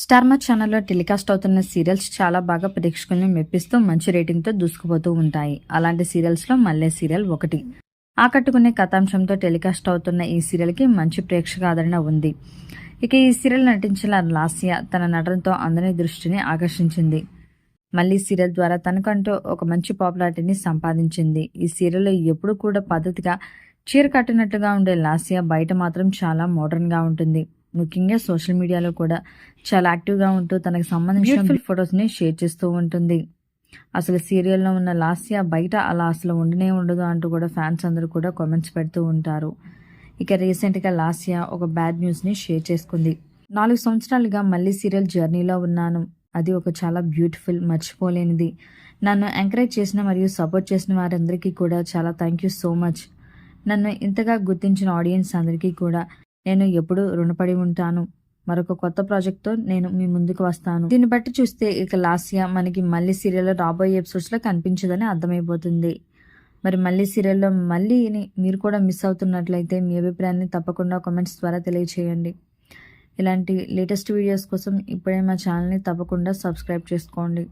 Star మా ఛానల్లో telecast అవుతున్న సీరియల్స్ చాలా బాగా ప్రేక్షకుల్ని మెప్పిస్తూ మంచి రేటింగ్తో దూసుకుపోతూ ఉంటాయి. అలాంటి సీరియల్స్లో మల్లె సీరియల్ ఒకటి. ఆకట్టుకునే కథాంశంతో టెలికాస్ట్ అవుతున్న ఈ సీరియల్కి మంచి ప్రేక్షక ఆదరణ ఉంది. ఇక ఈ సీరియల్ నటించిన లాస్య తన నటనతో అందరి దృష్టిని ఆకర్షించింది. మళ్ళీ సీరియల్ ద్వారా తనకంటూ ఒక మంచి పాపులారిటీని సంపాదించింది. ఈ సీరియల్లో ఎప్పుడు కూడా పద్ధతిగా చీర కట్టినట్టుగా ఉండే లాస్య బయట మాత్రం చాలా మోడర్న్గా ఉంటుంది. ముఖ్యంగా సోషల్ మీడియాలో కూడా చాలా యాక్టివ్గా ఉంటూ తనకు సంబంధించిన ఫొటోస్ని షేర్ చేస్తూ ఉంటుంది. అసలు సీరియల్లో ఉన్న లాస్య బయట అలా అసలు ఉండనే ఉండదు అంటూ కూడా ఫ్యాన్స్ అందరూ కూడా కామెంట్స్ పెడుతూ ఉంటారు. ఇక రీసెంట్గా లాస్య ఒక బ్యాడ్ న్యూస్ని షేర్ చేసుకుంది. 4 సంవత్సరాలుగా మళ్ళీ సీరియల్ జర్నీలో ఉన్నాను. అది ఒక చాలా బ్యూటిఫుల్, మర్చిపోలేనిది. నన్ను ఎంకరేజ్ చేసిన మరియు సపోర్ట్ చేసిన వారందరికీ కూడా చాలా థ్యాంక్ యూ సో మచ్. నన్ను ఇంతగా గుర్తించిన ఆడియన్స్ అందరికీ కూడా నేను ఎప్పుడూ రుణపడి ఉంటాను. మరొక కొత్త ప్రాజెక్ట్తో నేను మీ ముందుకు వస్తాను. దీన్ని బట్టి చూస్తే ఇక లాస్య మనకి మళ్ళీ సీరియల్లో రాబోయే ఎపిసోడ్స్లో కనిపించదని అర్థమైపోతుంది. మరి మళ్ళీ సీరియల్లో మళ్ళీని మీరు కూడా మిస్ అవుతున్నట్లయితే మీ అభిప్రాయాన్ని తప్పకుండా కామెంట్స్ ద్వారా తెలియచేయండి. ఇలాంటి లేటెస్ట్ వీడియోస్ కోసం ఇప్పుడే మా ఛానల్ని తప్పకుండా సబ్స్క్రైబ్ చేసుకోండి.